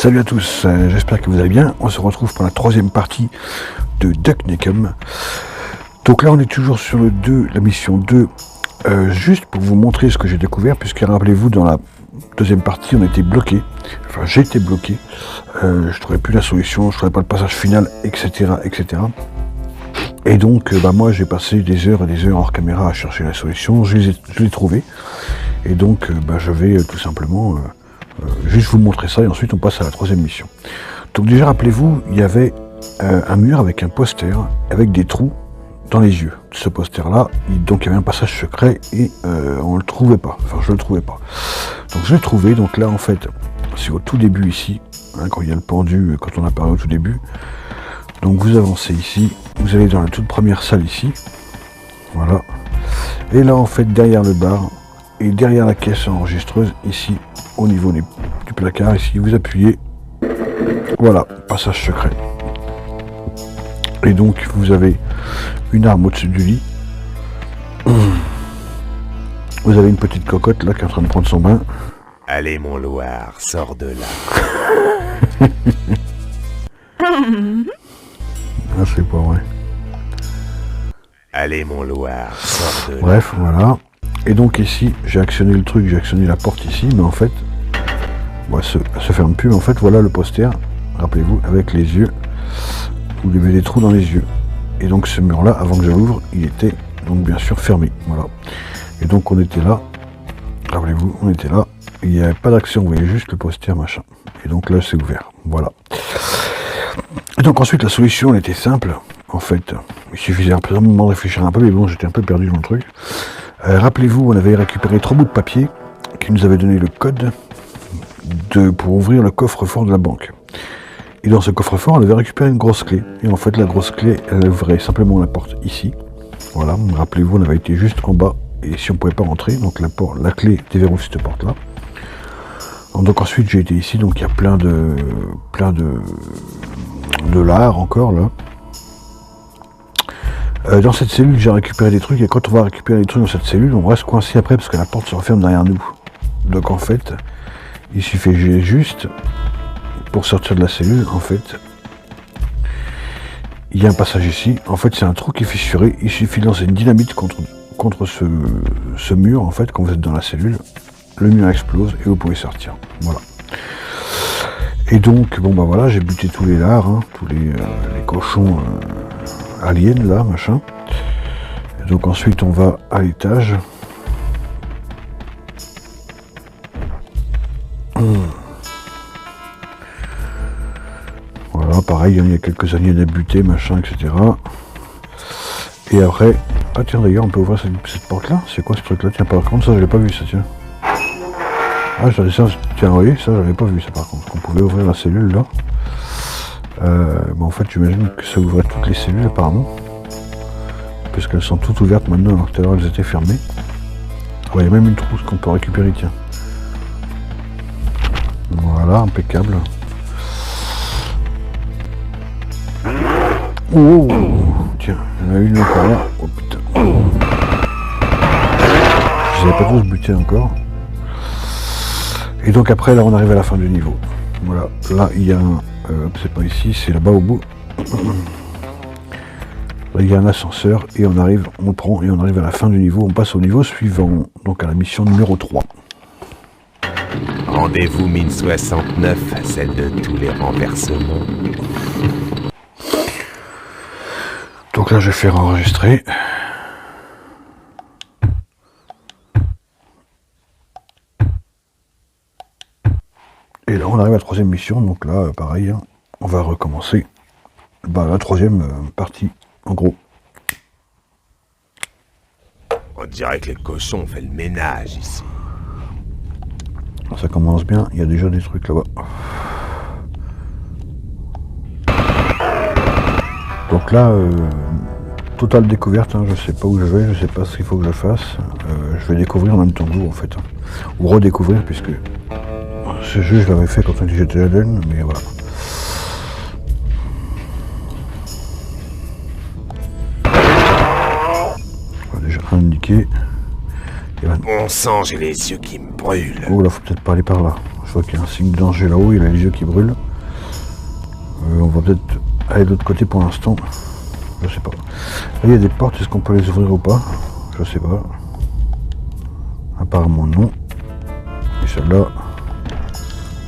Salut à tous, j'espère que vous allez bien. On se retrouve pour la troisième partie de Duck Nukem. Donc là on est toujours sur le 2, la mission 2, juste pour vous montrer ce que j'ai découvert, puisque rappelez-vous dans la deuxième partie on était bloqué, enfin j'ai été bloqué, je trouvais plus la solution, je trouvais pas le passage final, etc. etc. Et donc moi j'ai passé des heures et des heures hors caméra à chercher la solution, je l'ai trouvé, et donc je vais tout simplement juste vous montrer ça et ensuite on passe à la troisième mission. Donc déjà rappelez-vous, il y avait un mur avec un poster avec des trous dans les yeux. Ce poster là, donc il y avait un passage secret et on le trouvait pas, enfin je le trouvais pas. Donc je l'ai trouvé, donc là en fait c'est au tout début ici, hein, quand il y a le pendu, quand on apparaît au tout début. Donc vous avancez ici, vous allez dans la toute première salle ici, voilà. Et là en fait derrière le bar et derrière la caisse enregistreuse ici, au niveau du placard ici, vous appuyez, voilà, passage secret. Et donc vous avez une arme au-dessus du lit. Vous avez une petite cocotte là qui est en train de prendre son bain. Allez mon Loir, sors de là. Ah, c'est pas vrai. Allez mon Loir, sors de là. Bref, voilà. Et donc ici, j'ai actionné le truc, j'ai actionné la porte ici, mais en fait, bon, elle se ferme plus, mais en fait, voilà le poster, rappelez-vous, avec les yeux, vous avez des trous dans les yeux. Et donc ce mur-là, avant que je l'ouvre, il était donc bien sûr fermé, voilà. Et donc on était là, rappelez-vous, on était là, il n'y avait pas d'action, vous voyez juste le poster, machin. Et donc là, c'est ouvert, voilà. Et donc ensuite, la solution, elle était simple, en fait. Il suffisait un peu de réfléchir un peu, mais bon, j'étais un peu perdu dans le truc. Rappelez-vous, on avait récupéré 3 bouts de papier qui nous avaient donné le code pour ouvrir le coffre-fort de la banque. Et dans ce coffre-fort, on avait récupéré une grosse clé. Et en fait, la grosse clé, elle ouvrait simplement la porte ici. Voilà, rappelez-vous, on avait été juste en bas. Et si on ne pouvait pas rentrer, donc la clé déverrouille cette porte-là. Donc ensuite, j'ai été ici, donc il y a plein de lard encore, là. Dans cette cellule, j'ai récupéré des trucs, et quand on va récupérer des trucs dans cette cellule, on reste coincé après parce que la porte se referme derrière nous. Donc en fait, il suffit juste, pour sortir de la cellule, en fait, il y a un passage ici. En fait, c'est un trou qui est fissuré, il suffit de lancer une dynamite contre ce mur, en fait, quand vous êtes dans la cellule. Le mur explose et vous pouvez sortir. Voilà. Et donc, bon voilà, j'ai buté tous les lards, hein, tous les cochons aliens là, machin. Et donc ensuite on va à l'étage. Voilà, pareil, il y a quelques aliens à buter, machin, etc. Et après, ah tiens d'ailleurs on peut ouvrir cette porte là, c'est quoi ce truc là? Tiens, par contre ça je l'ai pas vu ça, tiens. Ah ça, tiens oui, ça j'avais pas vu ça par contre, qu'on pouvait ouvrir la cellule là. En fait j'imagine que ça ouvrait toutes les cellules apparemment, puisqu'elles sont toutes ouvertes maintenant alors que tout à l'heure elles étaient fermées. Ouais, il y a même une trousse qu'on peut récupérer, tiens. Voilà, impeccable. Oh, tiens, il y en a une encore là. Oh putain. Je les avais pas tous butés encore. Et donc après là on arrive à la fin du niveau. Voilà, là il y a un... c'est pas ici, c'est là-bas au bout. Là il y a un ascenseur et on arrive, on le prend et on arrive à la fin du niveau, on passe au niveau suivant, donc à la mission numéro 3. Rendez-vous mine 69, celle de tous les renversements. Donc là je vais faire enregistrer. Et là on arrive à la troisième mission, donc là pareil, hein, on va recommencer la troisième partie, en gros. On dirait que les cochons ont fait le ménage ici. Ça commence bien, il y a déjà des trucs là-bas. Donc là, totale découverte, hein, je sais pas où je vais, je sais pas ce qu'il faut que je fasse. Je vais découvrir en même temps que vous en fait. Ou redécouvrir puisque ce jeu je l'avais fait quand j'étais jeune, mais voilà. Déjà indiqué. Bon sang, j'ai les yeux qui me brûlent. Oh là, faut peut-être pas aller par là. Je vois qu'il y a un signe de danger là-haut, il a les yeux qui brûlent. On va peut-être aller de l'autre côté pour l'instant. Je sais pas. Là il y a des portes, est-ce qu'on peut les ouvrir ou pas? Je sais pas. Apparemment non. Et celle-là,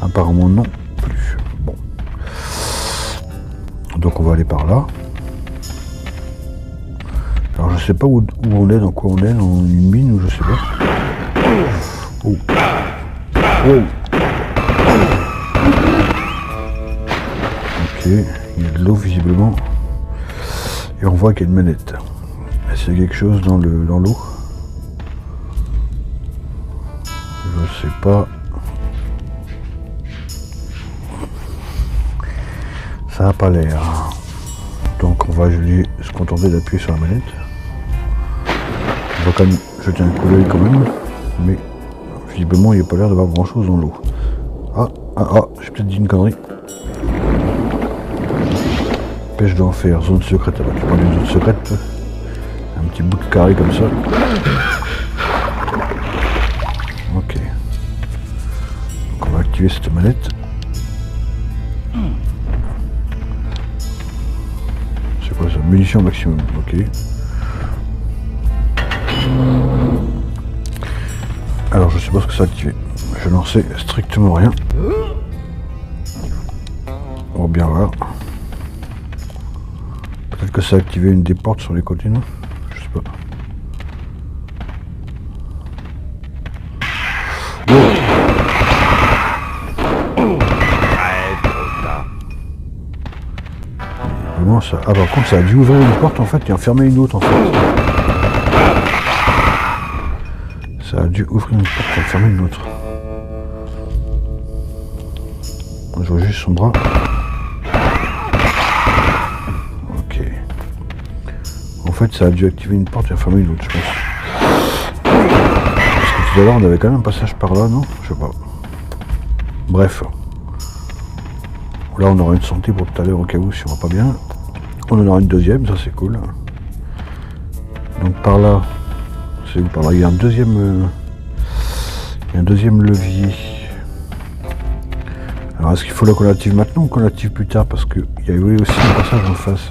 apparemment non plus. Bon. Donc on va aller par là. Alors je sais pas où on est, dans quoi on est, dans une mine ou je sais pas. Oh. Oh. Ok, il y a de l'eau visiblement. Et on voit qu'il y a une manette. Est-ce qu'il y a quelque chose dans l'eau? Je sais pas. Ça n'a pas l'air. Donc on va se contenter d'appuyer sur la manette. On va quand même jeter un coup d'œil quand même. Mais visiblement il n'y a pas l'air d'avoir grand chose dans l'eau. J'ai peut-être dit une connerie. Pêche d'enfer, zone secrète. Alors, tu parles d'une zone secrète. Un petit bout de carré comme ça. Ok. Donc on va activer cette manette. C'est quoi ça? Munitions maximum. Ok. Alors je sais pas ce que ça a activé. Je n'en sais strictement rien. On va bien voir. Peut-être que ça a activé une des portes sur les côtés, non? Je sais pas. Vraiment ça. Ah par contre ça a dû ouvrir une porte en fait et en fermer une autre en fait. Ça a dû ouvrir une porte et en fermer une autre. Je vois juste son bras. Ok. En fait ça a dû activer une porte et en fermer une autre je pense. Parce que tout à l'heure on avait quand même un passage par là, non? Je sais pas. Bref. Là on aura une santé pour tout à l'heure au cas où si on va pas bien. On en aura une deuxième, ça c'est cool. Donc par là, c'est où par là? Il y a un deuxième levier. Alors est-ce qu'il faut qu'on l'active maintenant ou qu'on l'active plus tard? Parce qu'il y a aussi un passage en face.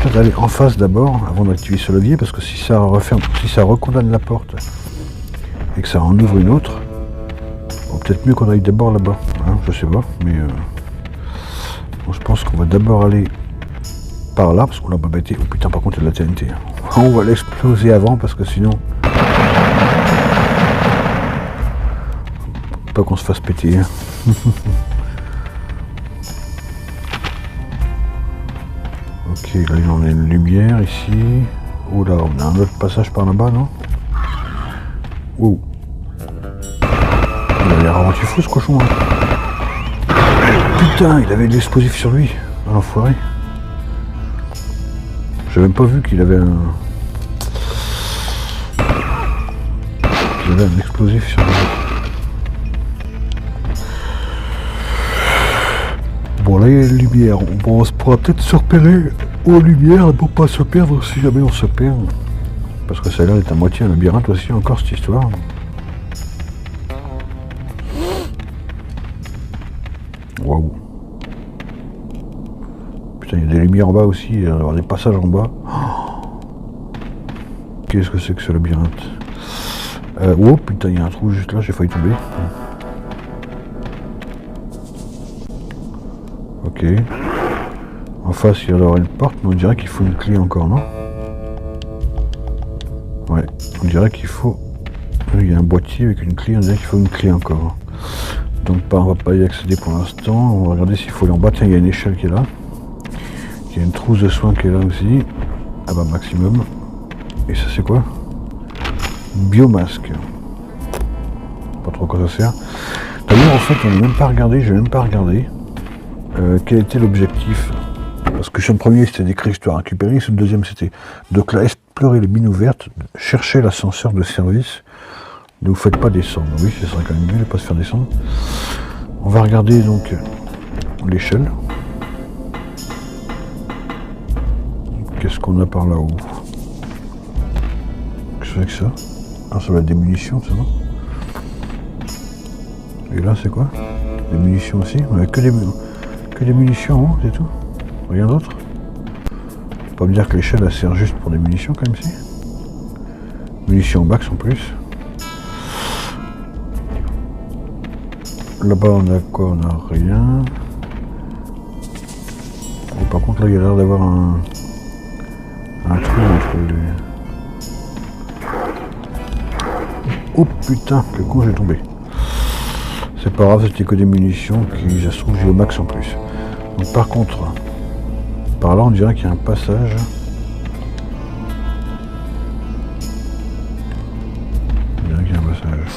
Peut-être aller en face d'abord avant d'activer ce levier parce que si ça referme, si ça recondamne la porte et que ça en ouvre une autre, bon, peut-être mieux qu'on aille d'abord là-bas. Hein, je sais pas, mais bon, je pense qu'on va d'abord aller par là parce qu'on l'a pas bêté. Oh putain, par contre il y a de la TNT. On va l'exploser avant parce que sinon pas qu'on se fasse péter. Hein. Ok, là il en a une lumière ici. Oh là, on a un autre passage par là-bas, non? Oh. Il a l'air avant fou ce cochon. Hein. Putain, il avait de l'explosif sur lui. Ah, l'enfoiré. J'ai même pas vu qu'il avait un... explosif sur lui. Bon là il y a une lumière. Bon, on se pourra peut-être se repérer aux lumières pour pas se perdre si jamais on se perd. Parce que ça a l'air d'être à moitié un labyrinthe aussi encore cette histoire. Waouh. Putain, il y a des lumières en bas aussi, il va y avoir des passages en bas. Oh, qu'est-ce que c'est que ce labyrinthe? Oh putain, il y a un trou juste là, j'ai failli tomber. Ok. En face, il y aura une porte, mais on dirait qu'il faut une clé encore, non? Ouais, on dirait qu'il faut... Il y a un boîtier avec une clé, on dirait qu'il faut une clé encore. Donc on va pas y accéder pour l'instant. On va regarder s'il faut aller en bas. Tiens, il y a une échelle qui est là. Il y a une trousse de soins qui est là aussi. Ah bah maximum. Et ça c'est quoi? Biomasque. Pas trop quoi ça sert. D'ailleurs en fait on n'a même pas regardé, j'ai même pas regardé quel était l'objectif. Parce que sur le premier c'était décrit histoire récupérée, sur le deuxième c'était donc là explorer les mines ouvertes, chercher l'ascenseur de service. Ne vous faites pas descendre. Oui, ce serait quand même mieux de ne pas se faire descendre. On va regarder donc l'échelle. Qu'est-ce qu'on a par là-haut? Qu'est-ce que c'est que ça? Ah, ça va être des munitions, ça, non? Et là, c'est quoi? Des munitions aussi. On a que des munitions, hein, c'est tout. Rien d'autre. Faut pas me dire que l'échelle, elle sert juste pour des munitions, quand même, si. Munitions max en plus. Là-bas, on a quoi? On a rien. Et par contre, là, il y a l'air d'avoir un trou entre les... Oh putain, que con j'ai tombé. C'est pas grave, c'était que des munitions, puis ça se trouve j'ai au max en plus. Donc par contre, par là on dirait qu'il y a un passage. On dirait qu'il y a un passage.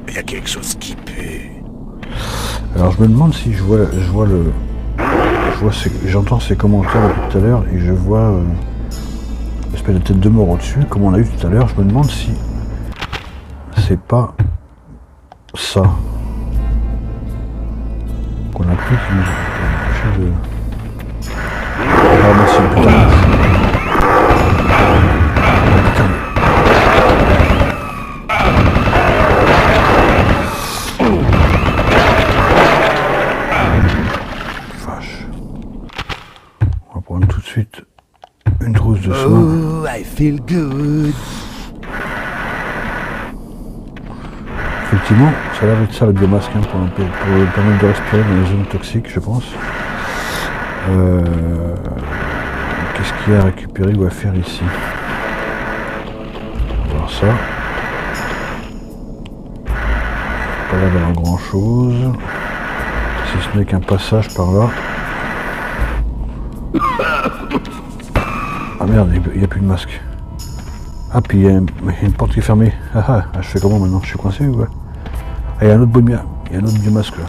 Il y a quelque chose qui pue. Alors je me demande si j'entends ces commentaires depuis tout à l'heure et je vois une espèce de tête de mort au-dessus, comme on a eu tout à l'heure. Je me demande si c'est pas ça qu'on a pris qui nous a empêché de... Ah merci, putain. Vache. On va prendre tout de suite une trousse de soins. Oh, I feel good. Effectivement, ça a l'air d'être ça le biomasque, hein, pour permettre de respirer dans les zones toxiques, je pense. Qu'est-ce qu'il y a à récupérer ou à faire ici? On va voir ça. Pas l'air d'avoir grand chose. Si ce n'est qu'un passage par là. Ah merde, il n'y a plus de masque. Ah, puis il y a une porte qui est fermée. Ah, je fais comment maintenant? Je suis coincé ou quoi? Ah, il y a un autre biomasque là.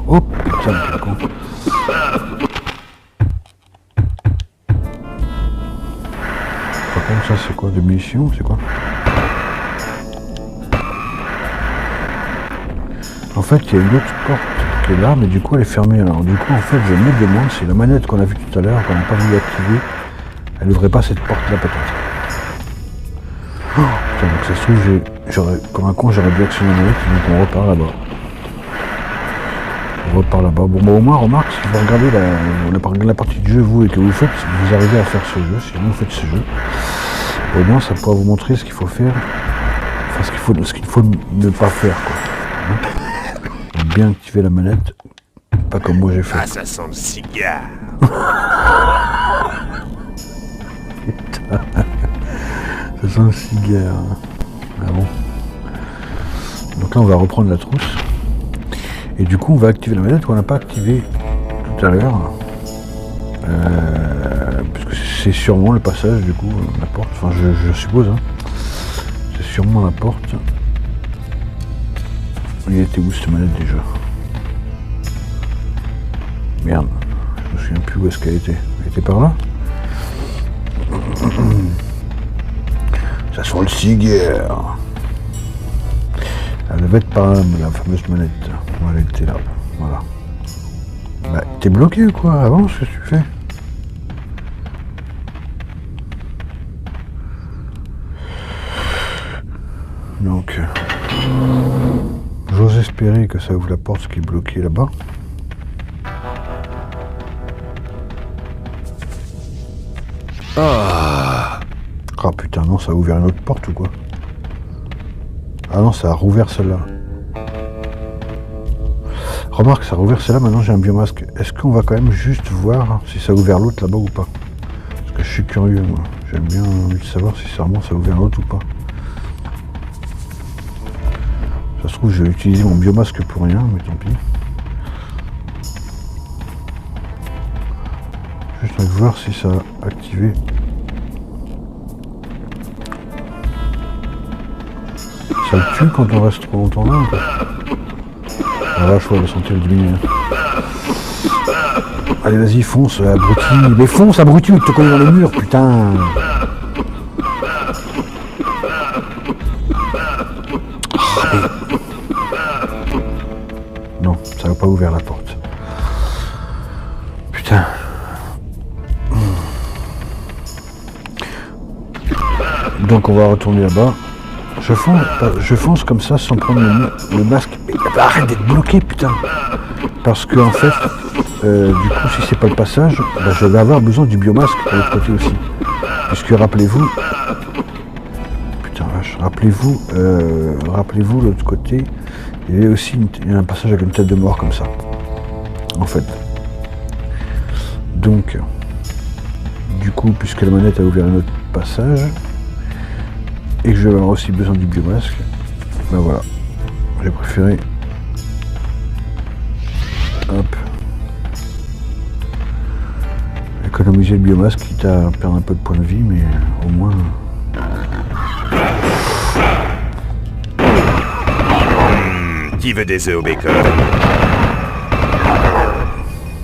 Oh putain, quel con. Par contre, ça c'est quoi? Des munitions? C'est quoi? En fait, il y a une autre porte qui est là, mais du coup elle est fermée. Alors, du coup, en fait, je me demande si la manette qu'on a vue tout à l'heure, qu'on n'a pas voulu activer, elle n'ouvrait pas cette porte là peut-être. Oh, putain, donc ça se trouve, comme un con, j'aurais dû actionner la manette, donc on repart là-bas. On repart là-bas. Bon, bah, au moins, remarque, si vous regardez la partie du jeu, vous, et que vous arrivez à faire ce jeu, si vous faites ce jeu, au moins, ça pourra vous montrer ce qu'il faut faire, enfin, ce qu'il faut ne pas faire, quoi. Hein, bien activer la manette, pas comme moi j'ai fait. Ah, ça sent le cigare. Putain. Ça sent le cigare. Ah bon. Donc là on va reprendre la trousse. Et du coup on va activer la manette qu'on n'a pas activée tout à l'heure. Puisque c'est sûrement le passage du coup, la porte. Enfin je suppose. Hein. C'est sûrement la porte. Il était où cette manette déjà? Merde. Je me souviens plus où est-ce qu'elle était. Elle était par là? Ça sent le cigare. Elle devait être par là, la fameuse manette. Elle était là. Voilà. Bah, t'es bloqué ou quoi? Avance, qu'est-ce que tu fais? Donc, j'ose espérer que ça ouvre la porte qui est bloquée là-bas. Ah putain, non, ça a ouvert une autre porte ou quoi? Ah non, ça a rouvert celle-là. Remarque, ça a rouvert celle-là, maintenant j'ai un biomasque. Est-ce qu'on va quand même juste voir si ça a ouvert l'autre là-bas ou pas? Parce que je suis curieux, moi. J'aime bien envie de savoir si ça a ouvert l'autre ou pas. Ça se trouve, j'ai utilisé mon biomasque pour rien, mais tant pis. Juste envie de voir si ça a activé. Ça le tue quand on reste trop longtemps là ou pas? Ah là, je vois le sentir diminuer. Allez, vas-y, fonce, abruti. Mais fonce, abruti, ou te connais dans le mur, putain. Non, ça va pas ouvrir la porte. Putain. Donc on va retourner là-bas. Je fonce comme ça sans prendre le masque. Mais, arrête d'être bloqué, putain. Parce que en fait, du coup, si c'est pas le passage, je vais avoir besoin du biomasque de l'autre côté aussi. Puisque rappelez-vous, putain vache, rappelez-vous de l'autre côté, il y avait aussi un passage avec une tête de mort comme ça. En fait. Donc, du coup, puisque la manette a ouvert un autre passage, et que je vais avoir aussi besoin du biomasque, ben voilà, j'ai préféré hop, économiser le biomasque, quitte à perdre un peu de points de vie, mais au moins... Qui veut des œufs au bacon?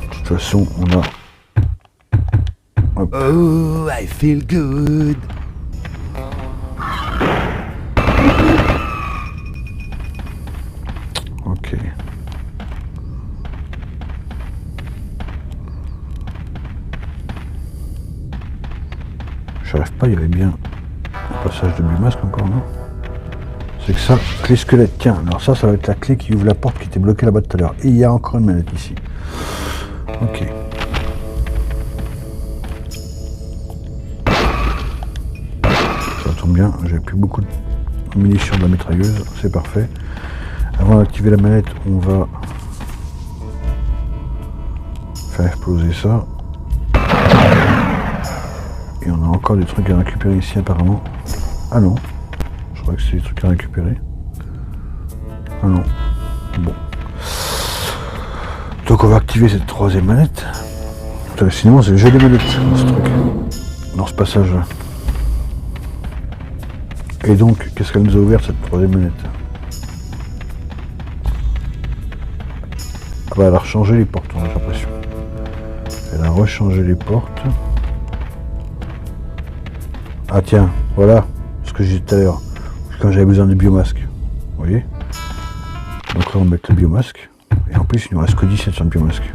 De toute façon, on a... Hop. Oh, I feel good. Ok. J'arrive pas, il y avait bien un passage de biomasque encore, non? C'est que ça, clé squelette, tiens, alors ça va être la clé qui ouvre la porte qui était bloquée là-bas tout à l'heure. Et il y a encore une manette ici. Ok. Ça tombe bien, j'ai plus beaucoup de munitions de la mitrailleuse, c'est parfait. Avant d'activer la manette, on va faire exploser ça. Et on a encore des trucs à récupérer ici apparemment. Ah non, je crois que c'est des trucs à récupérer. Ah non, bon. Donc on va activer cette troisième manette. Putain, sinon c'est le jeu des manettes dans ce truc, dans ce passage là. Et donc, qu'est-ce qu'elle nous a ouvert cette troisième manette? Ah bah elle a rechangé les portes, j'ai l'impression. Elle a rechangé les portes. Ah tiens, voilà ce que j'ai dit tout à l'heure, quand j'avais besoin de biomasque. Vous voyez? Donc là on va mettre le biomasque. Et en plus il nous reste que 17 sur le biomasque.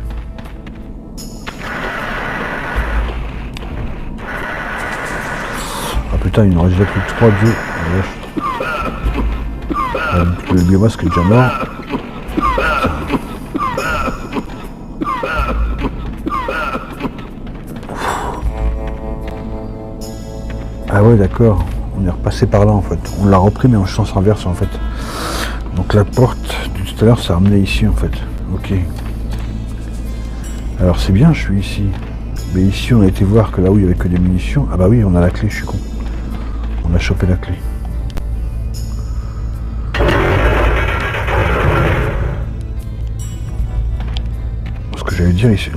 Ah putain, il nous reste déjà plus de 3 dieux. Le biomasque est déjà mort. Ah ouais d'accord, on est repassé par là en fait. On l'a repris mais en sens inverse en fait. Donc la porte de tout à l'heure ça a amené ici en fait. Ok. Alors c'est bien, je suis ici. Mais ici on a été voir que là où il n'y avait que des munitions. Ah bah oui, on a la clé, je suis con. On a chopé la clé. Ce que j'allais dire ici,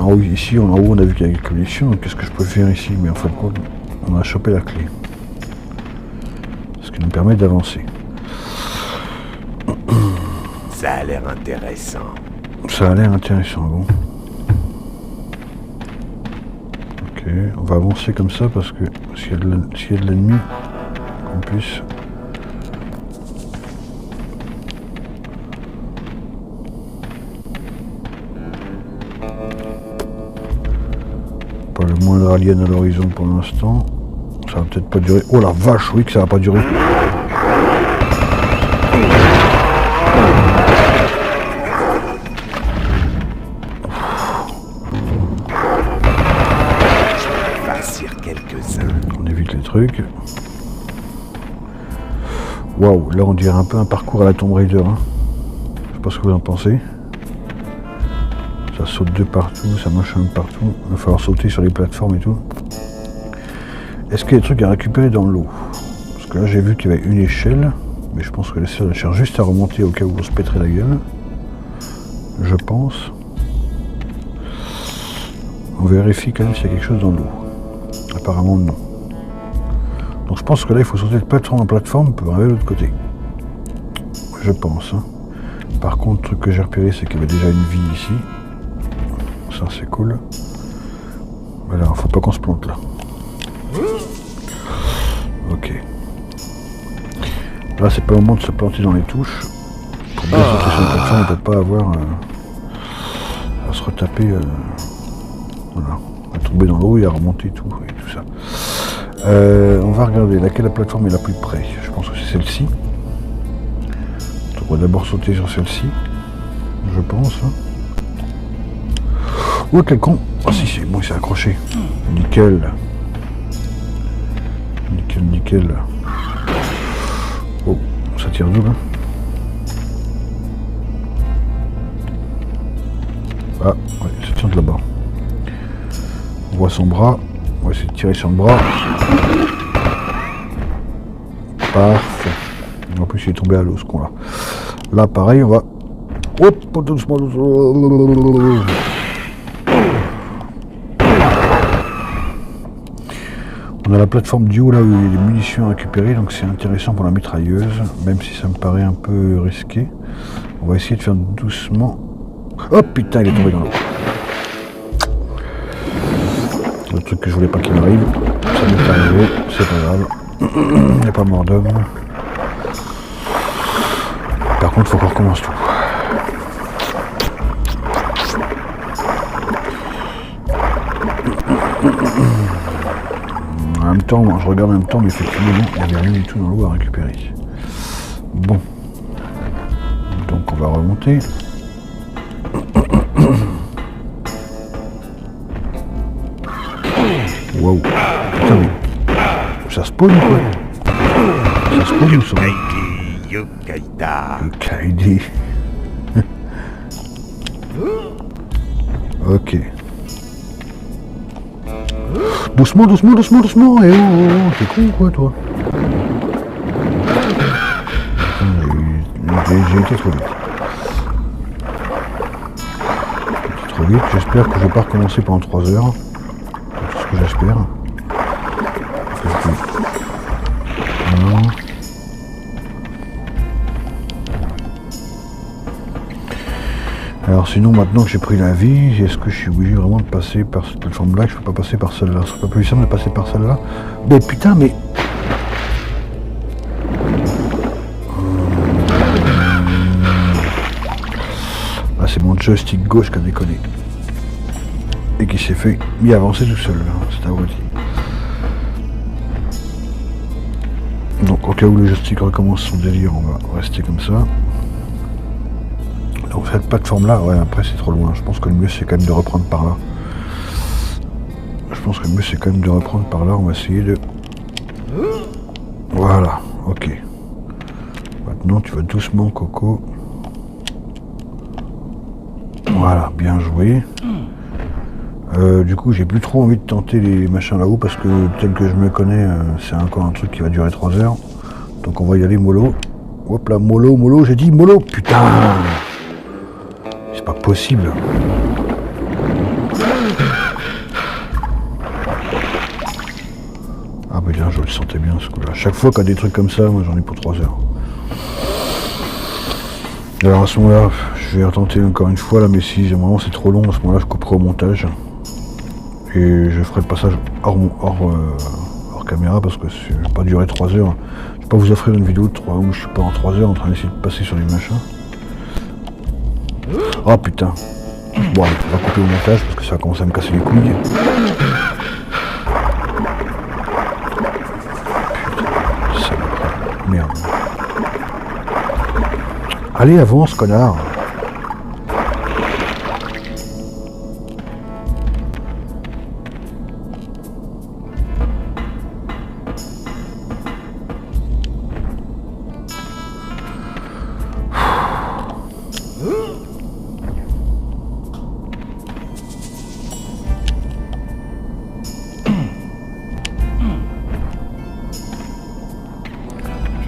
en haut, on a vu qu'il y avait quelques munitions, donc qu'est-ce que je peux faire ici? Mais en fin de compte, on a chopé la clé. Ce qui nous permet d'avancer. Ça a l'air intéressant. Ça a l'air intéressant, bon. Ok, on va avancer comme ça parce que s'il y a de l'ennemi, en plus... Pas le moindre alien à l'horizon pour l'instant. Ça va peut-être pas durer. Oh la vache, oui que ça va pas durer. On évite les trucs. Waouh, là on dirait un peu un parcours à la Tomb Raider. Hein. Je sais pas ce que vous en pensez. Ça saute de partout, ça marche un peu partout. Il va falloir sauter sur les plateformes et tout. Est-ce qu'il y a des trucs à récupérer dans l'eau? Parce que là j'ai vu qu'il y avait une échelle. Mais je pense que ça cherche juste à remonter au cas où on se pèterait la gueule. Je pense. On vérifie quand même s'il y a quelque chose dans l'eau. Apparemment non. Donc je pense que là il faut sauter de plateforme en plateforme pour arriver de l'autre côté. Je pense. Hein. Par contre, le truc que j'ai repéré, c'est qu'il y avait déjà une vie ici. Ça c'est cool. Voilà, faut pas qu'on se plante là. Ok. Là c'est pas le moment de se planter dans les touches. Pour bien sauter sur une plateforme, on ne peut pas avoir à se retaper. Voilà. À tomber dans l'eau et à remonter tout et tout ça. On va regarder laquelle la plateforme est la plus près. Je pense que c'est celle-ci. On va d'abord sauter sur celle-ci, je pense. Hein. Oh, quel con! Ah si, c'est bon, il s'est accroché. Nickel. Nickel, nickel. Oh, ça tire d'où là? Ah, ouais, ça tire de là-bas. On voit son bras. On va essayer de tirer sur le bras. Parfait. En plus, il est tombé à l'eau, ce con-là. Là, pareil, on va... Hop, doucement, doucement. On a la plateforme du haut, là, où il y a des munitions à récupérer, donc c'est intéressant pour la mitrailleuse, même si ça me paraît un peu risqué. On va essayer de faire doucement... Oh putain, il est tombé dans l'eau. Le truc que je voulais pas qu'il m'arrive, ça m'est arrivé, c'est pas grave. Il n'y a pas mort d'homme. Par contre, faut qu'on recommence tout. En même temps, je regarde en même temps, mais effectivement, non, il n'y avait rien du tout dans l'eau à récupérer. Bon. Donc, on va remonter. Waouh. Putain, mais... Ça spawn ou quoi? Ça spawn ou ça? Yukaidi. Ok. Doucement, doucement, doucement, doucement. Eh oh, t'es con ou quoi, toi? J'ai été trop vite. Trop vite. J'espère que je vais pas recommencer pendant 3 heures. C'est ce que j'espère. Non. Alors sinon, maintenant que j'ai pris la vie, est-ce que je suis obligé vraiment de passer par cette plateforme-là? Je peux pas passer par celle-là. Ce serait pas plus simple de passer par celle-là? Mais putain, mais... Ah, c'est mon joystick gauche qui a déconné. Et qui s'est fait m'y avancer tout seul. Hein. C'est abruti. Donc au cas où le joystick recommence son délire, on va rester comme ça. Donc cette plateforme là, ouais, après c'est trop loin. Je pense que le mieux c'est quand même de reprendre par là. On va essayer de... Voilà, ok. Maintenant tu vas doucement, Coco. Voilà, bien joué. Du coup j'ai plus trop envie de tenter les machins là-haut parce que tel que je me connais, c'est encore un truc qui va durer 3 heures. Donc on va y aller mollo. Hop là, mollo, j'ai dit mollo, putain! C'est pas possible. Ah bah bien, je le sentais bien ce coup-là. Chaque fois qu'il y a des trucs comme ça, moi j'en ai pour 3 heures. Alors à ce moment-là, je vais retenter encore une fois là, mais si vraiment c'est trop long, à ce moment-là je couperai au montage. Et je ferai le passage hors caméra parce que ça va pas durer 3 heures. Je vais pas vous offrir une vidéo de 3 où je suis pas en 3 heures en train d'essayer de passer sur les machins. Oh putain. Bon allez, on va couper au montage parce que ça commence à me casser les couilles. Putain, ça va. Merde. Allez, avance, connard.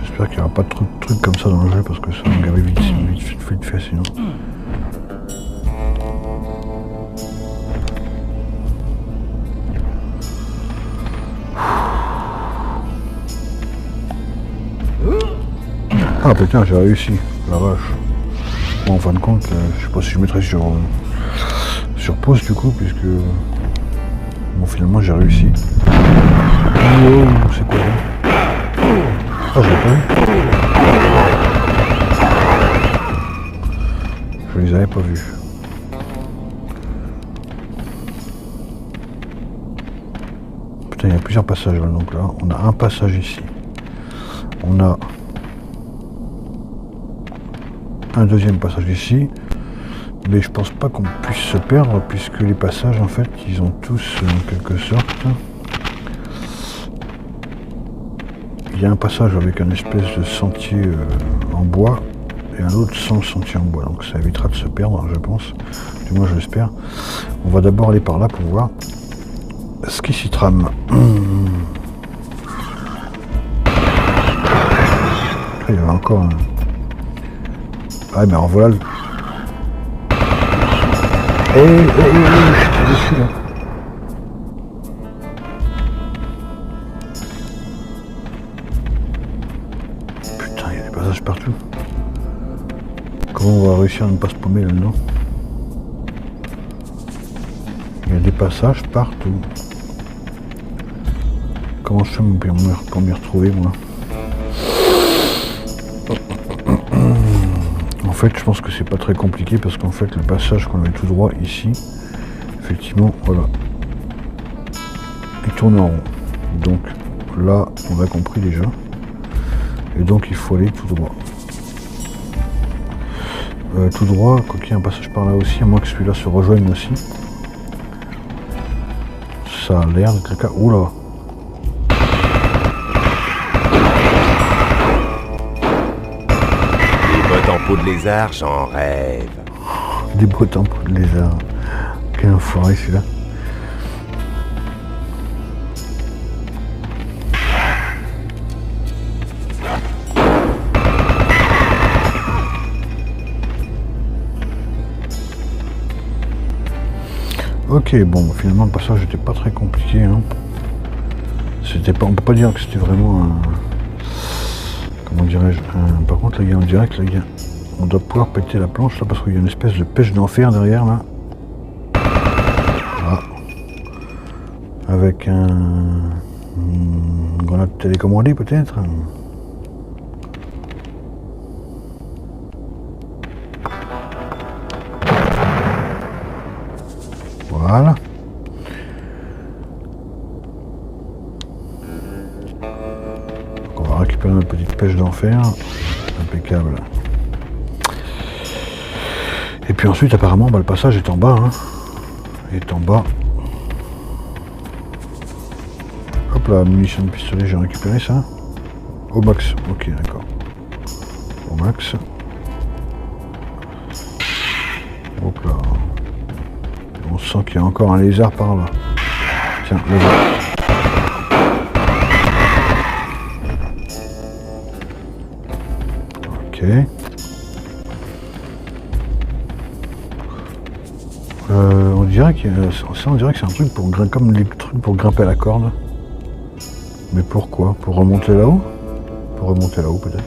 J'espère qu'il n'y aura pas de trucs comme ça dans le jeu parce que ça va me gaver vite fait sinon. Ah putain, j'ai réussi, la vache. Bon, en fin de compte, je sais pas si je mettrai sur pause du coup, puisque bon finalement j'ai réussi. Oh, c'est quoi là? Ah, je l'ai pas vu. Je les avais pas vus. Putain, il y a plusieurs passages là, donc là, on a un passage ici. On a un deuxième passage ici. Mais je pense pas qu'on puisse se perdre puisque les passages en fait ils ont tous en quelque sorte. Il y a un passage avec un espèce de sentier en bois et un autre sans sentier en bois. Donc ça évitera de se perdre, je pense. Du moins je l'espère. On va d'abord aller par là pour voir ce qui s'y trame. Il y avait encore un... Ah mais alors voilà le... je suis dessus là. Putain, il y a des passages partout. Comment on va réussir à ne pas se paumer là-dedans? Il y a des passages partout. Comment je fais pour m'y retrouver moi? En fait, je pense que c'est pas très compliqué parce qu'en fait, le passage qu'on avait tout droit ici, effectivement, voilà, il tourne en rond. Donc là, on a compris déjà. Et donc, il faut aller tout droit. Tout droit, quoi qu'il y ait un passage par là aussi, à moins que celui-là se rejoigne aussi. Ça a l'air d'être le cas. Oula! En peau de lézard, j'en rêve. Des bottes en peau de lézard. Quel enfoiré celui-là. Ok, bon, finalement le passage n'était pas très compliqué. Hein. C'était pas, on peut pas dire que c'était vraiment un... Comment dirais-je? Par contre, là, on dirait que là, on doit pouvoir péter la planche là parce qu'il y a une espèce de pêche d'enfer derrière là. Voilà. Avec une grenade télécommandée peut-être. Voilà. Donc on va récupérer notre petite pêche d'enfer. Impeccable. Et puis ensuite, apparemment, le passage est en bas. Hein. Est en bas. Hop là, munitions de pistolet, j'ai récupéré ça. Au max. Ok, d'accord. Au max. Hop là. On sent qu'il y a encore un lézard par là. Tiens, le voilà. Ok. On dirait que c'est un truc pour grimper, comme les trucs pour grimper à la corde. Mais pourquoi? Pour remonter là-haut? Pour remonter là-haut peut-être.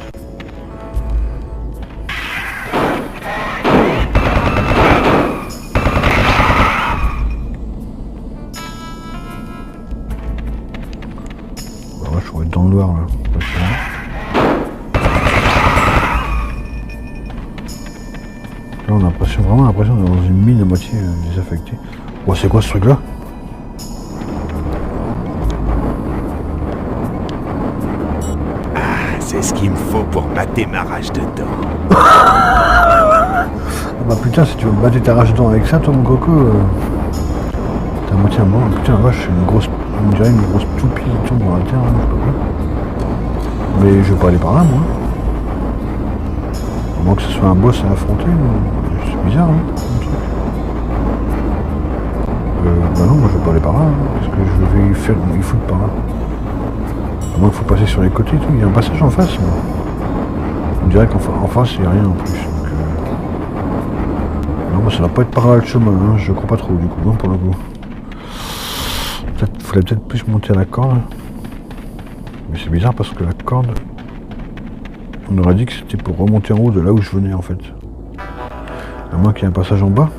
Bah ouais, je vais être dans le noir là. Là on a vraiment l'impression d'être dans une mine à moitié désaffectée. Oh, c'est quoi ce truc là? C'est ce qu'il me faut pour mater ma rage de dents. Ah bah putain, si tu veux me battre ta rage de dents avec ça, toi mon coco, t'es à moitié à mort. Putain, la vache, une grosse, on dirait une grosse toupie qui tombe dans la terre, hein, je sais pas quoi. Mais je vais pas aller par là, moi. À moins que ce soit un boss à affronter, c'est bizarre, hein, comme truc. Bah non, moi je vais pas aller par là, hein. Qu'est-ce que je vais y faire, y foutre par là? À moins qu'il faut passer sur les côtés et tout, il y a un passage en face. Mais... on dirait qu'en face il n'y a rien en plus. Donc, non, bah, ça va pas être par là le chemin, hein. Je crois pas trop du coup, hein, pour le coup. Il faudrait peut-être plus monter à la corde. Mais c'est bizarre parce que la corde, on aurait dit que c'était pour remonter en haut de là où je venais en fait. À moins qu'il y ait un passage en bas.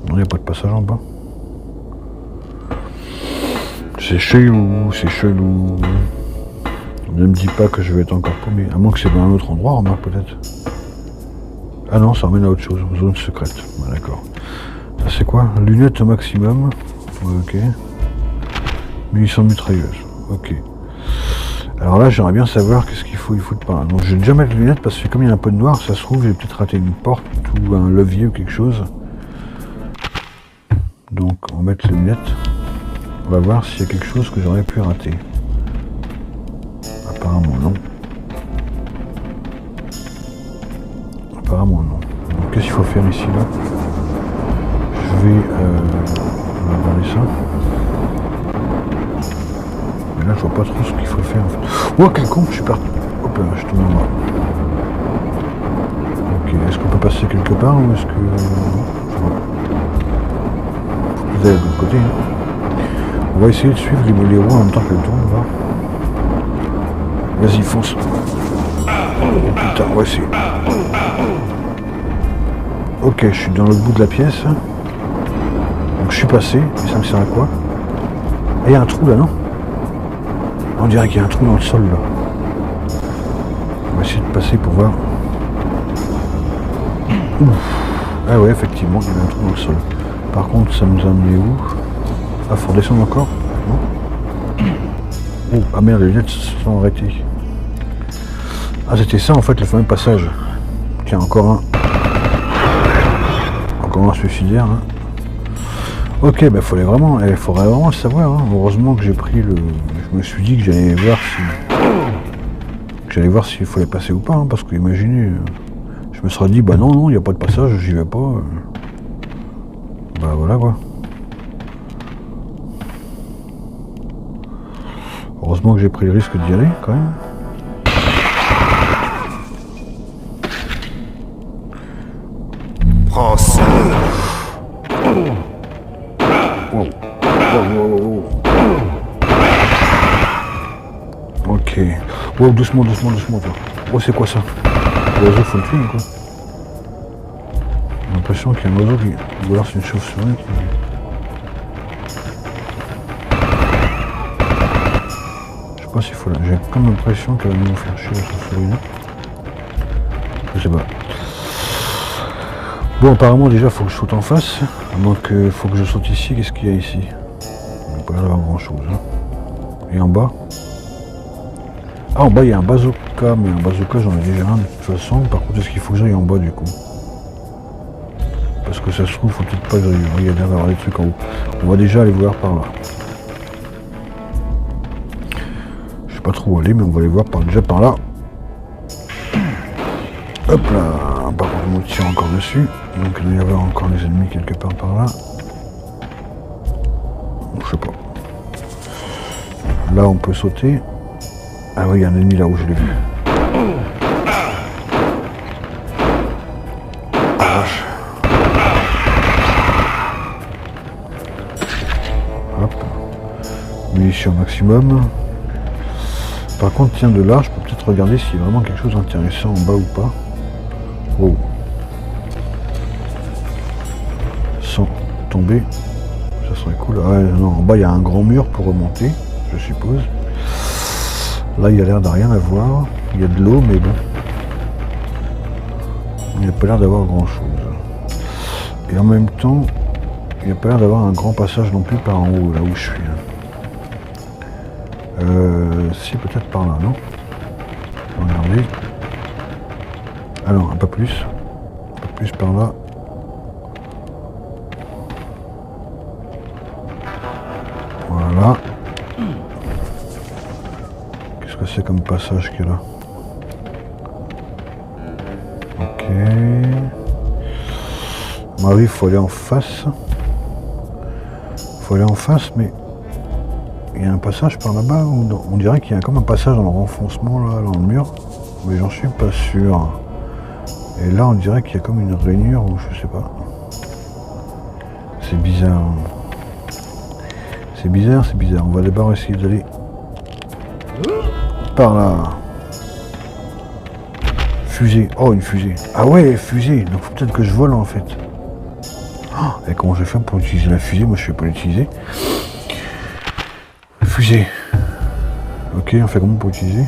Non, il n'y a pas de passage en bas. C'est chelou, c'est chelou. Ne me dis pas que je vais être encore paumé. À moins que c'est dans un autre endroit, remarque peut-être. Ah non, ça emmène à autre chose. Zone secrète. Ah, d'accord. Ça c'est quoi? Lunettes au maximum. Ok. Munitions de mitrailleuse. Ok. Alors là, j'aimerais bien savoir qu'est-ce qu'il faut y foutre par là. Donc je vais déjà mettre les lunettes parce que comme il y a un peu de noir, ça se trouve, j'ai peut-être raté une porte ou un levier ou quelque chose. Donc on va mettre les lunettes. On va voir s'il y a quelque chose que j'aurais pu rater. Apparemment non. Apparemment non. Donc qu'est-ce qu'il faut faire ici là? Je vais on va regarder ça. Mais là je vois pas trop ce qu'il faut faire en fait. Oh quel con, je suis parti. Hop là, je tombe en bas. Ok, est-ce qu'on peut passer quelque part ou est-ce que. Non, je vois. Faut que vous allez de l'autre côté. Hein. On va essayer de suivre les roues en même temps qu'elles tournent, va. Vas-y, fonce. Oh putain, on va essayer. Ok, je suis dans le bout de la pièce. Donc je suis passé, et ça me sert à quoi? Ah, il y a un trou là, non? On dirait qu'il y a un trou dans le sol là. On va essayer de passer pour voir. Ouf. Ah ouais, effectivement, il y avait un trou dans le sol. Par contre, ça nous a amené où? Ah, faut redescendre encore? Non? Oh, ah merde, les lunettes se sont arrêtées. Ah, c'était ça en fait, le fameux passage. Tiens, encore un. Encore un suicidaire. Hein. Ok, bah faudrait vraiment le savoir. Hein. Heureusement que j'ai pris le. Je me suis dit que j'allais voir si. J'allais voir s'il fallait passer ou pas, hein, parce que imaginez. Je me serais dit, bah non, il n'y a pas de passage, j'y vais pas. Bah voilà quoi. Heureusement que j'ai pris le risque d'y aller quand même. Prends ça. Wow. Wow. Ok. Wow, doucement toi. Oh, c'est quoi ça? L'oiseau, faut le tuer quoi. J'ai l'impression qu'il y a un oiseau qui. Ou alors c'est une chauve-souris qui. Je sais pas s'il faut là. J'ai comme l'impression qu'elle va nous faire chier la chauve-souris là. Je sais pas. Bon, apparemment déjà faut que je saute en face. Donc faut que je saute ici. Qu'est-ce qu'il y a ici? Il n'y a pas l'air d'avoir grand chose. Hein. Et en bas? Ah, en bas il y a un bazooka, mais un bazooka j'en ai déjà un de toute façon. Par contre, est-ce qu'il faut que j'aille en bas du coup? Parce que ça se trouve, faut peut-être pas que j'aille. Il y a l'air d'avoir des trucs en haut. On va déjà aller voir par là. Je sais pas trop où aller, mais on va aller voir déjà par là. Hop là. Par contre, on me tire encore dessus. Donc il doit y avoir encore des ennemis quelque part par là. Je sais pas. Là, on peut sauter. Ah oui, il y a un ennemi là où je l'ai vu. Arrache. Hop. Munitions maximum. Par contre, tiens, de là, je peux peut-être regarder s'il y a vraiment quelque chose d'intéressant en bas ou pas. Wow. Sans tomber. Ça serait cool. Ah, non, en bas, il y a un grand mur pour remonter, je suppose. Là, il y a l'air de rien à voir. Il y a de l'eau, mais bon. Il n'y a pas l'air d'avoir grand-chose. Et en même temps, il n'y a pas l'air d'avoir un grand passage non plus par en haut, là où je suis. Si, peut-être par là, non? Regardez. Ah non, un peu plus. Un peu plus par là. Voilà. Qu'est-ce que c'est comme passage qu'il y a là? Ok. Bah oui, il faut aller en face. Faut aller en face, mais il y a un passage par là-bas. On dirait qu'il y a comme un passage dans le renfoncement là, dans le mur. Mais j'en suis pas sûr. Et là, on dirait qu'il y a comme une rainure ou je sais pas. C'est bizarre. C'est bizarre, c'est bizarre. On va d'abord essayer d'aller par là. Fusée. Oh, une fusée. Ah ouais, fusée. Donc faut peut-être que je vole en fait. Oh, et comment je vais faire pour utiliser la fusée? Moi, je ne vais pas l'utiliser. Fusée. Ok, on fait comment pour utiliser?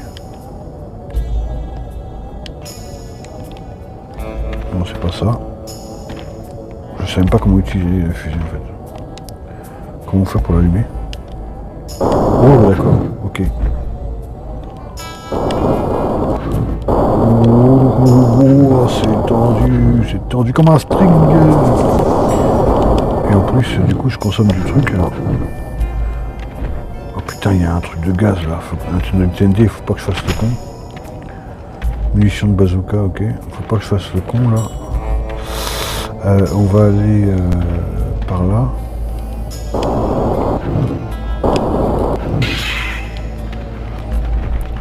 Non, c'est pas ça. Je sais même pas comment utiliser la fusée en fait. Comment faire pour l'allumer? Oh, d'accord. Ok. Oh, c'est tendu comme un string. Et en plus, du coup, je consomme du truc. Oh putain, il y a un truc de gaz là. Un tunnel TNT, faut pas que je fasse le con. Munitions de bazooka, ok. Faut pas que je fasse le con là. On va aller par là.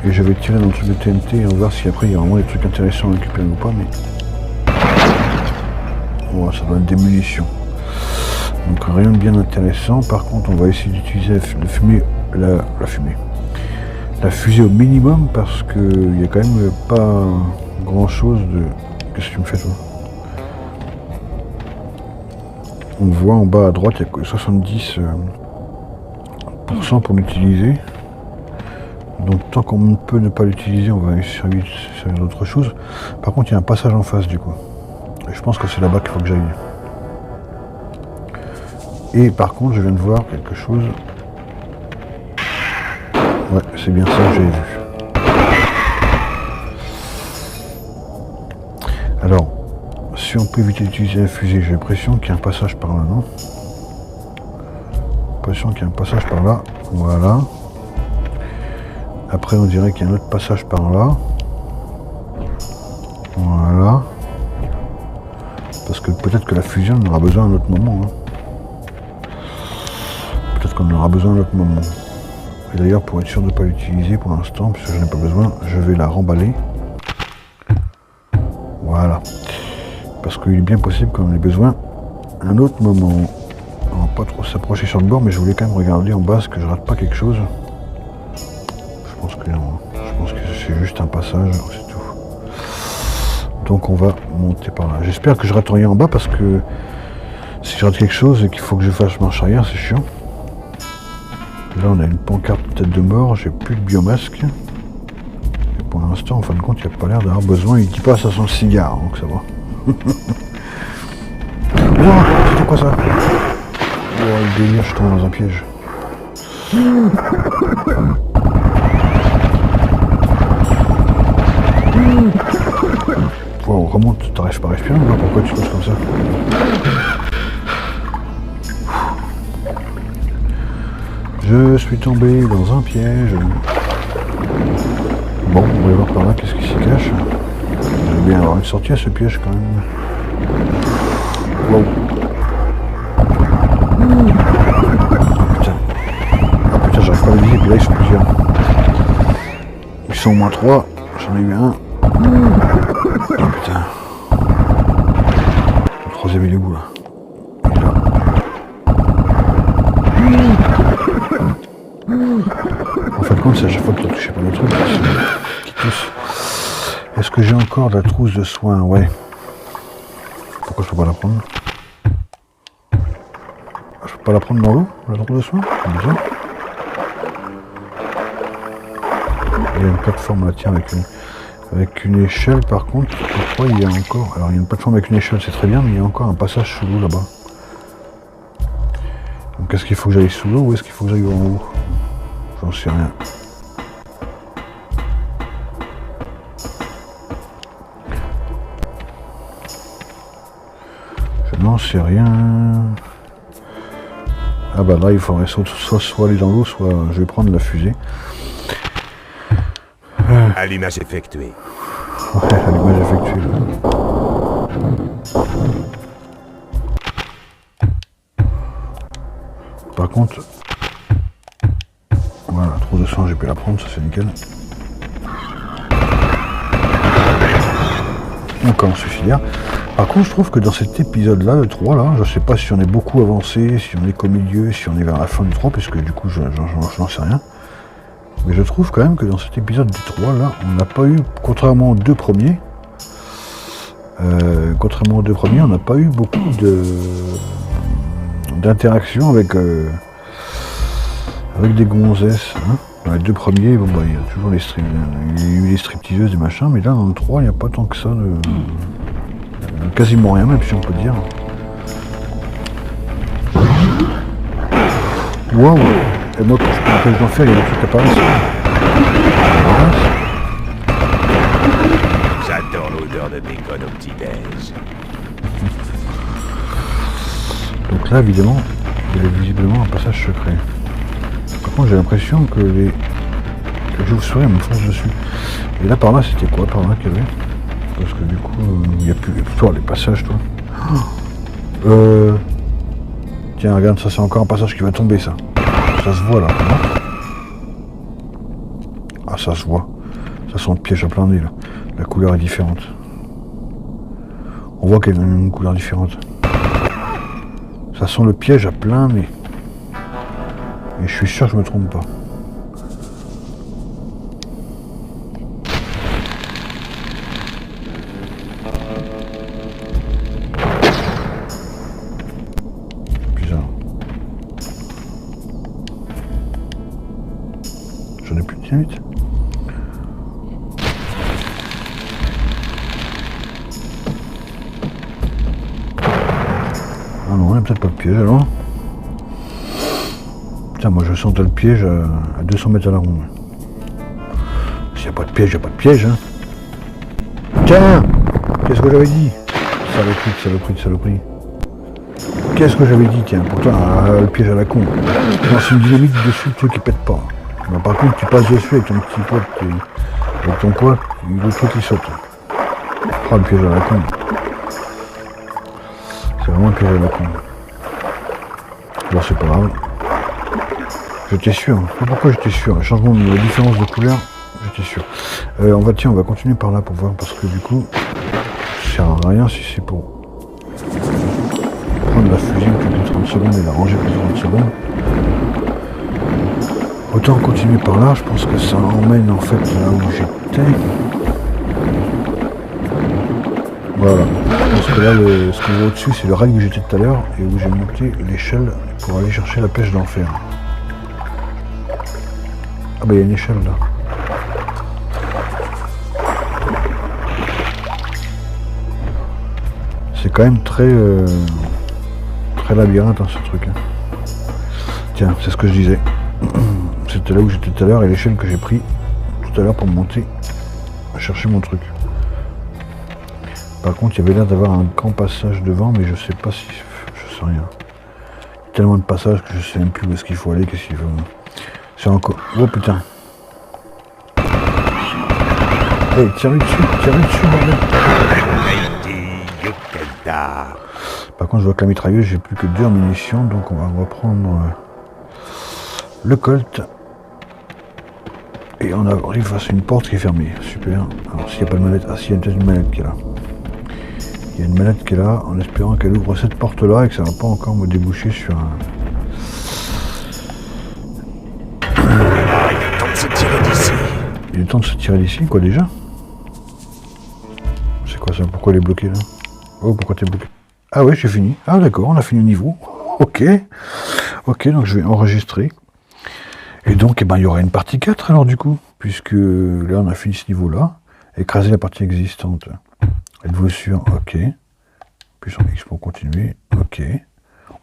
Et je vais tirer dans le truc de TNT et on va voir si après il y a vraiment des trucs intéressants à récupérer ou pas, mais... Oh, ça doit être des munitions. Donc rien de bien intéressant. Par contre, on va essayer d'utiliser la fusée au minimum parce que il y a quand même pas grand chose de... Qu'est-ce que tu me fais toi? On voit en bas à droite, il y a 70% pour l'utiliser. Donc tant qu'on peut ne pas l'utiliser, on va essayer d'autre chose. Par contre, il y a un passage en face du coup. Et je pense que c'est là-bas qu'il faut que j'aille. Et par contre, je viens de voir quelque chose. Ouais, c'est bien ça que j'ai vu. Alors, si on peut éviter d'utiliser la fusée, j'ai l'impression qu'il y a un passage par là, non? J'ai l'impression qu'il y a un passage par là. Voilà. Après, on dirait qu'il y a un autre passage par là. Voilà. Parce que peut-être que la fusion on aura besoin à un autre moment. Hein. Peut-être qu'on en aura besoin à un autre moment. Et d'ailleurs, pour être sûr de ne pas l'utiliser pour l'instant, puisque je n'ai pas besoin, je vais la remballer. Voilà. Parce qu'il est bien possible qu'on en ait besoin à un autre moment. On va pas trop s'approcher sur le bord, mais je voulais quand même regarder en bas, que je rate pas quelque chose. Je pense que c'est juste un passage, c'est tout. Donc on va monter par là. J'espère que je rate rien en bas parce que si je rate quelque chose et qu'il faut que je fasse marche arrière, c'est chiant. Là on a une pancarte tête de mort, j'ai plus de biomasque. Et pour l'instant, en fin de compte, il n'y a pas l'air d'avoir besoin. Il dit pas ça sent le cigare, donc ça va. Oh, c'était quoi ça? Oh le délire, je tombe dans un piège. Wow, remonte, t'arrives pas à respirer ou pourquoi tu poses comme ça? Je suis tombé dans un piège. Bon, on va voir par là qu'est-ce qui s'y cache. Il va bien avoir une sortie à ce piège quand même. Wow. Ah putain, j'arrive pas à le viser, puis là ils sont plusieurs. Ils sont au moins 3, j'en ai eu un. Oh putain. Le troisième il est où là? Il est là. En fin de compte, c'est à chaque fois que tu as touché par le truc qui tousse. Est-ce que j'ai encore de la trousse de soins? Ouais. Pourquoi je peux pas la prendre? Je peux pas la prendre dans l'eau, la trousse de soins? C'est bizarre. Il y a une plateforme là, tiens, avec une échelle par contre, je crois qu'il y a encore... Alors il y a une plateforme avec une échelle, c'est très bien, mais il y a encore un passage sous l'eau là-bas. Donc est-ce qu'il faut que j'aille sous l'eau ou est-ce qu'il faut que j'aille en haut? J'en sais rien. Je n'en sais rien. Ah bah là il faudrait soit aller dans l'eau, soit je vais prendre la fusée. Allumage effectué. Ouais, allumage effectué. Par contre, voilà, trop de soins, j'ai pu la prendre, ça c'est nickel. Encore un suicidaire. Par contre, je trouve que dans cet épisode-là, le 3, là, je sais pas si on est beaucoup avancé, si on est qu'au milieu, si on est vers la fin du 3, puisque du coup, je n'en sais rien. Mais je trouve quand même que dans cet épisode du 3, là, on n'a pas eu, contrairement aux deux premiers, on n'a pas eu beaucoup d'interaction avec des gonzesses. Hein. Dans les deux premiers, bon, bah, il y a toujours il y a eu les stripteaseuses et machin, mais là, dans le 3, il n'y a pas tant que ça quasiment rien, même si on peut dire. Waouh! Et moi, quand je prends un peu d'enfer, il y a des trucs qui apparaissent. J'adore l'odeur de le bacon au petit-déj. Donc là, évidemment, il y a visiblement un passage secret. Par contre, j'ai l'impression que les chauves-souris me foncent dessus. Et là, par là, c'était quoi par là qu'il y avait? Parce que du coup, il n'y a plus toi les passages, toi. Tiens, regarde, ça c'est encore un passage qui va tomber, ça. Ça se voit là, non? Ah, ça se voit. Ça sent le piège à plein nez, là. La couleur est différente. On voit qu'elle a une couleur différente. Ça sent le piège à plein nez. Et je suis sûr que je me trompe pas. Bizarre. J'en ai plus de dynamite. Ah non, il n'y a peut-être pas de piège alors. Putain, moi je sentais le piège à 200 mètres à la ronde. S'il n'y a pas de piège, il n'y a pas de piège. Hein. Tiens, qu'est-ce que j'avais dit? Saloperie. Qu'est-ce que j'avais dit, tiens, pourtant, le piège à la con. Non, c'est une dynamite dessus, le truc qui pète pas. Mais par contre, tu passes dessus avec ton petit poids, avec ton poids, le truc qui saute. Oh, le piège à la con. C'est vraiment un piège à la con. Bon, c'est pas grave. J'étais sûr. Pourquoi j'étais sûr? Le changement de la différence de couleur, j'étais sûr. On va continuer par là pour voir, parce que du coup, ça sert à rien si c'est pour prendre la fusion toutes les 30 secondes et la ranger toutes les 30 secondes. Autant continuer par là, je pense que ça emmène en fait là où j'étais. Voilà. Parce que là, ce qu'on voit au-dessus, c'est le rail où j'étais tout à l'heure et où j'ai monté l'échelle pour aller chercher la pêche d'enfer. Ah bah il y a une échelle là. C'est quand même très labyrinthe hein, ce truc. Hein. Tiens, c'est ce que je disais. C'était là où j'étais tout à l'heure et l'échelle que j'ai pris tout à l'heure pour monter à chercher mon truc. Par contre, il y avait l'air d'avoir un grand passage devant, mais je sais pas si... Je sais rien. Il y a tellement de passages que je sais même plus où est-ce qu'il faut aller, qu'est-ce qu'il faut... C'est encore... Oh putain. Hey, tire-lui dessus, bordel. Par contre, je vois que la mitrailleuse, j'ai plus que 2 en munitions, donc on va reprendre le Colt. Et on arrive face à une porte qui est fermée. Super. Alors, s'il n'y a pas de manette... Ah, si, il y a peut-être une manette qui est là. Il y a une manette qui est là, en espérant qu'elle ouvre cette porte-là et que ça ne va pas encore me déboucher sur un... Il est temps de se tirer d'ici. Il est temps de se tirer d'ici, quoi, déjà? C'est quoi ça? Pourquoi elle est bloquée, là? Oh, pourquoi t'es bloqué? Ah ouais, j'ai fini. Ah d'accord, on a fini le niveau. Ok. Ok, donc je vais enregistrer. Et donc, eh ben, il y aura une partie 4, alors, du coup. Puisque là, on a fini ce niveau-là. Écraser la partie existante. Êtes-vous sûr? Ok. Puissant X pour continuer. Ok.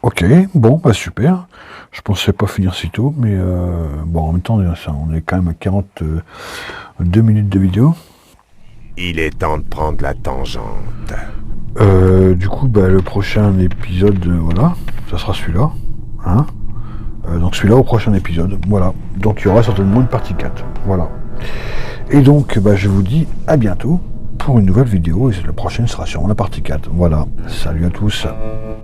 Ok, bon, bah super. Je pensais pas finir si tôt, mais bon, en même temps, on est quand même à 42 minutes de vidéo. Il est temps de prendre la tangente. Du coup, bah, le prochain épisode, voilà, ça sera celui-là. Hein donc celui-là au prochain épisode. Voilà. Donc il y aura certainement une partie 4. Voilà. Et donc, bah, je vous dis à bientôt pour une nouvelle vidéo. Et la prochaine sera sûrement la partie 4. Voilà. Salut à tous.